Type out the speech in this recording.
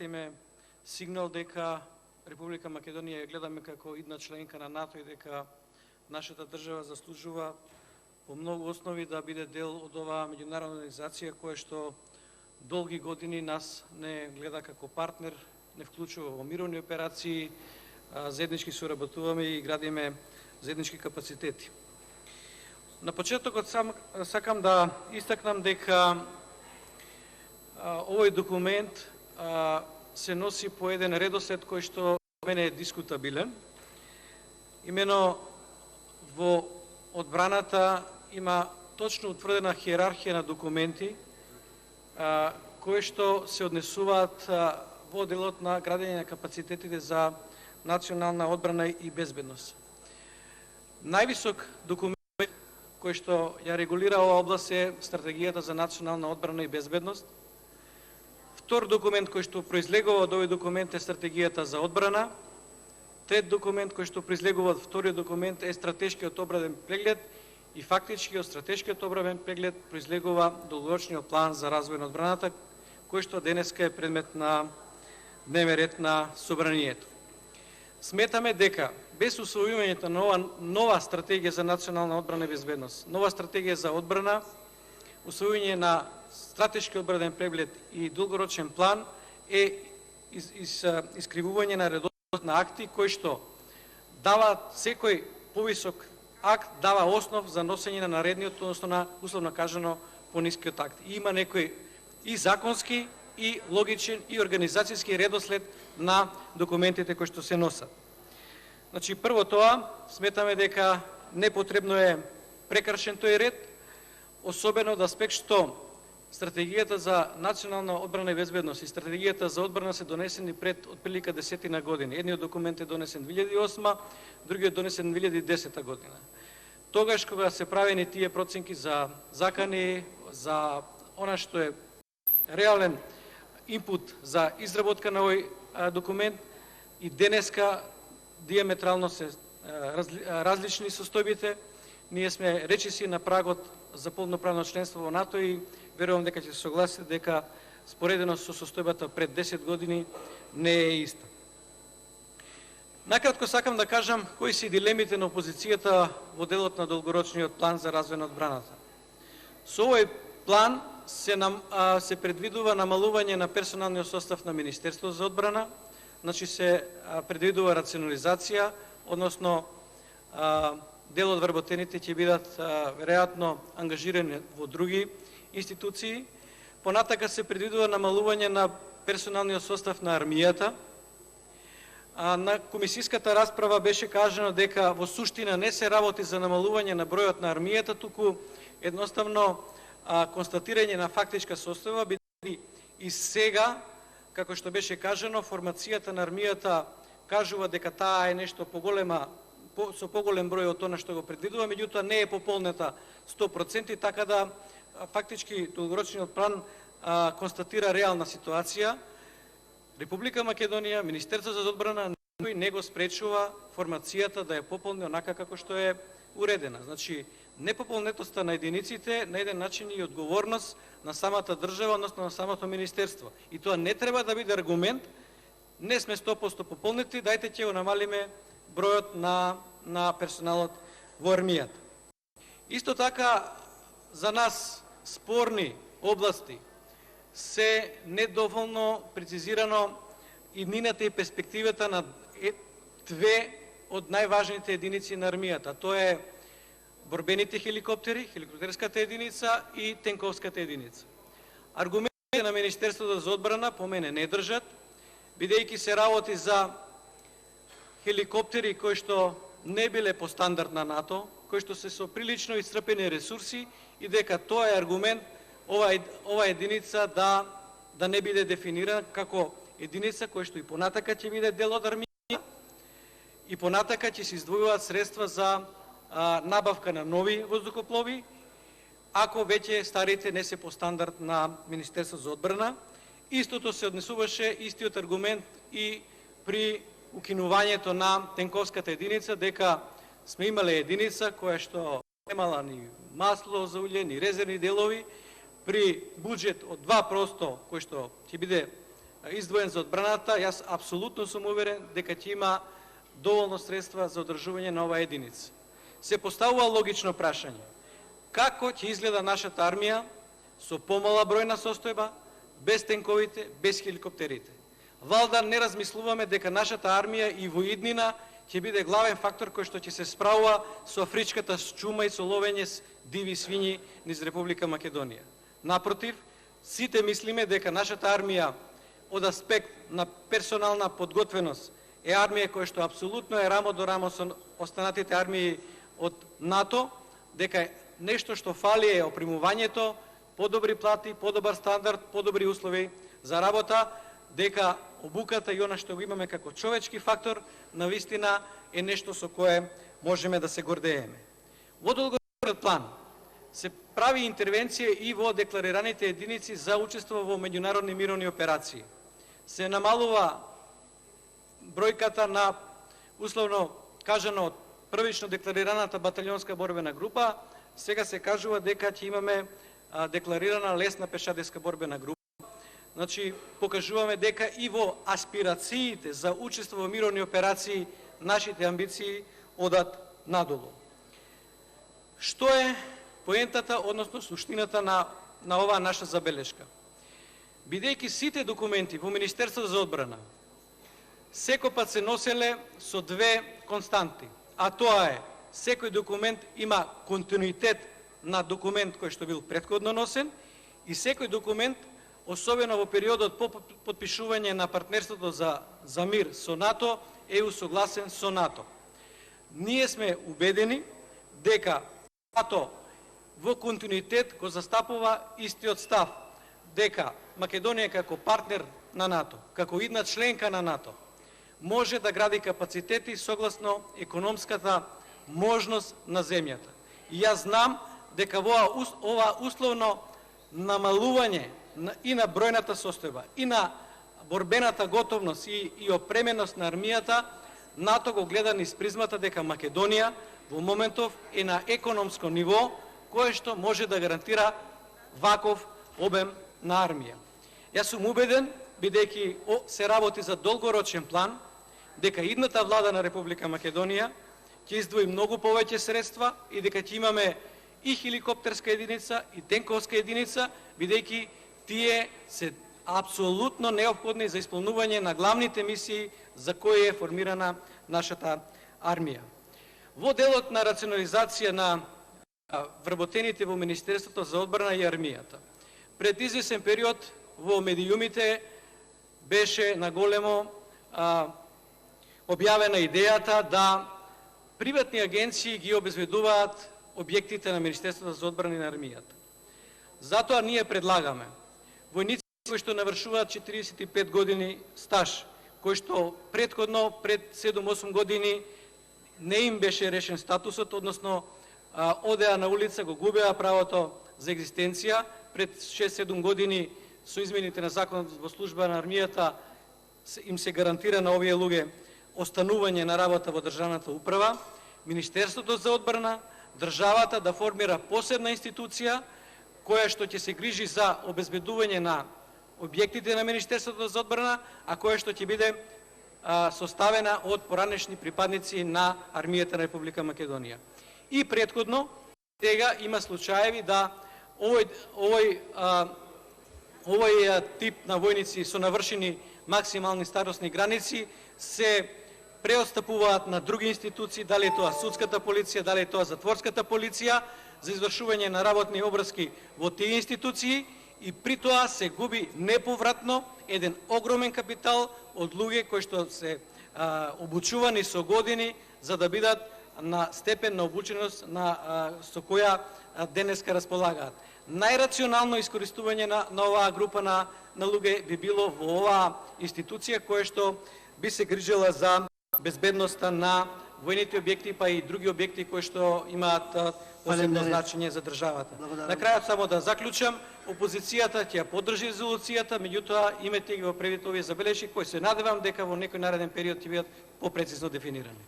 Име сигнал дека Република Македонија ја гледаме како идна членка на НАТО и дека нашата држава заслужува по многу основи да биде дел од оваа меѓународна организација која што долги години нас не гледа како партнер, не вклучува во мировни операции, заеднички соработуваме и градиме заеднички капацитети. На почетокот сакам да истакнам дека овој документ се носи по еден редослед кој што мене е дискутабилен. Имено во одбраната има точно утврдена хиерархија на документи кои што се однесуваат во делот на градење на капацитетите за национална одбрана и безбедност. Највисок документ кој што ја регулира оваа област е Стратегијата за национална одбрана и безбедност. Втор документ кој што произлегува од овој документ е Стратегијата за одбрана. Трет документ кој што произлегува од вториот документ е Стратешкиот обраден преглед и фактички од Стратешкиот обраден преглед произлегува долгорочниот план за развој на одбраната, кој што денеска е предмет на дневен ред на Собранието. Сметаме дека без усвојувањето на нова стратегија за национална одбрана и безбедност, нова стратегија за одбрана, усвојување на стратешки одбранен преглед и долгорочен план е искривување на редовност на акти кои што дава секој повисок акт дава основ за носење на наредниот, односно на условно кажано понискиот акт. И има некој и законски и логичен и организацијски редослед на документите кои што се носат. Значи прво тоа сметаме дека непотребно е прекршен тој ред, особено од аспект што Стратегијата за национална одбрана и безбедност и Стратегијата за одбрана се донесени пред отприлика 10 години. Едниот документ е донесен 2008, другиот донесен 2010 година. Тогаш кога се правени тие проценки за закани, за она што е реален инпут за изработка на овој документ, и денеска диаметрално се различни состојбите. Ние сме речиси на прагот за полноправно членство во НАТО и верувам дека ќе се согласите дека споредено со состојбата пред 10 години не е иста. Накратко сакам да кажам кои се дилемите на опозицијата во делот на долгорочниот план за развој на одбраната. Со овој план се предвидува намалување на персоналниот состав на Министерството за одбрана, значи се предвидува рационализација, односно дел од вработените ќе бидат веројатно ангажирани во други институции. Понатака се предвидува намалување на персоналниот состав на армијата. На комисиската расправа беше кажано дека во суштина не се работи за намалување на бројот на армијата, туку едноставно констатирање на фактичка состојба, бидејќи и сега, како што беше кажано, формацијата на армијата кажува дека таа е нешто поголема, со поголем број од тоа што го предвидува, меѓутоа не е пополнета 100%, така да фактички долгорочниот план констатира реална ситуација. Република Македонија, Министерството за одбрана, никој не го спречува формацијата да ја пополни онака како што е уредена. Значи, непополнетоста на единиците на еден начин и одговорност на самата држава, односно на самото министерство. И тоа не треба да биде аргумент, не сме 100% пополнети, дајте ќе го намалиме бројот на персоналот во армијата. Исто така, за нас спорни области се недоволно прецизирано иднината и перспективата на две од најважните единици на армијата. Тоа е борбените хеликоптери, хеликоптерската единица и тенковската единица. Аргументите на Министерството за одбрана по мене не држат, бидејќи се работи за хеликоптери кои што не биле по стандард на НАТО, кои што се со прилично исцрпени ресурси и дека тоа е аргумент ова единица да не биде дефинирана како единица која што и понатака ќе биде дел од армија и понатака ќе се издвојуваат средства за набавка на нови воздухоплови, ако веќе старите не се по стандард на Министерството за одбрана. Истото се однесуваше, истиот аргумент и при укинувањето на тенковската единица, дека сме имале единица која што немала ни масло за улје, ни резервни делови, при буџет од 2% кој што ќе биде издвоен за одбраната, јас апсолутно сум уверен дека ќе има доволно средства за одржување на оваа единица. Се поставува логично прашање. Како ќе изгледа нашата армија со помала бројна состојба, без тенковите, без хеликоптерите? Валда не размислуваме дека нашата армија и во иднина ќе биде главен фактор кој што ќе се справува со афричката чума и со ловење с диви свињи низ Република Македонија. Напротив, сите мислиме дека нашата армија од аспект на персонална подготвеност е армија која што апсолутно е рамо до рамо со останатите армии од НАТО, дека нешто што фали е опремувањето, подобри плати, подобар стандард, подобри услови за работа, дека обуката и она што го имаме како човечки фактор, навистина е нешто со кое можеме да се гордееме. Во долгорочниот план се прави интервенција и во декларираните единици за учество во меѓународни мировни операции. Се намалува бројката на, условно кажано, првично декларираната баталионска борбена група, сега се кажува дека ќе имаме декларирана лесна пешадеска борбена група. Значи, покажуваме дека и во аспирациите за учество во мировни операции нашите амбиции одат надолу. Што е поентата, односно суштината на оваа наша забелешка? Бидејќи сите документи во Министерството за одбрана секој пат се носеле со две константи, а тоа е секој документ има континуитет на документ кој што бил претходно носен и секој документ, особено во периодот по подпишување на партнерството за мир со НАТО, е усогласен со НАТО. Ние сме убедени дека НАТО во континуитет го застапува истиот став, дека Македонија како партнер на НАТО, како идна членка на НАТО, може да гради капацитети согласно економската можност на земјата. И јас знам дека ова условно намалување и на бројната состојба, и на борбената готовност и опременост на армијата, НАТО го гледа низ призмата дека Македонија во моментов е на економско ниво, кое што може да гарантира ваков обем на армија. Јас сум убеден, бидејќи се работи за долгорочен план, дека идната влада на Република Македонија ќе издвои многу повеќе средства и дека ќе имаме и хеликоптерска единица, и тенковска единица, бидејќи тие се апсолутно неопходни за исполнување на главните мисии за кои е формирана нашата армија. Во делот на рационализација на вработените во Министерството за одбрана и армијата, пред извесен период во медиумите беше наголемо објавена идејата да приватни агенции ги обезбедуваат објектите на Министерството за одбрана и на армијата. Затоа ние предлагаме војници кои што навршуваат 45 години стаж, кои што предходно, пред 7-8 години, не им беше решен статусот, односно одеа на улица, го губеа правото за екзистенција. Пред 6-7 години со измените на законот во служба на армијата им се гарантира на овие луѓе останување на работа во државната управа. Министерството за одбрана, државата да формира посебна институција која што ќе се грижи за обезбедување на објектите на Министерството за одбрана, а која што ќе биде составена од поранешни припадници на армијата на Република Македонија. И претходно, сега има случаеви да овој тип на војници со навршени максимални старосни граници се преотстапуваат на други институции, дали е тоа судската полиција, дали е тоа затворската полиција, за извршување на работни обврски во тие институции, и при тоа се губи неповратно еден огромен капитал од луѓе кои што се обучувани со години за да бидат на степен на обученост со која денеска располагаат. Најрационално искористување на оваа група на луѓе би било во оваа институција која што би се грижела за безбедноста на војните објекти, па и други објекти кои што имаат посебно значење за државата. На крајот само да заклучам, опозицијата ќе ја поддржи резолуцијата, меѓутоа имате ги во превид овие забелешки кои се надевам дека во некој нареден период ќе бидат попрецизно дефинирани.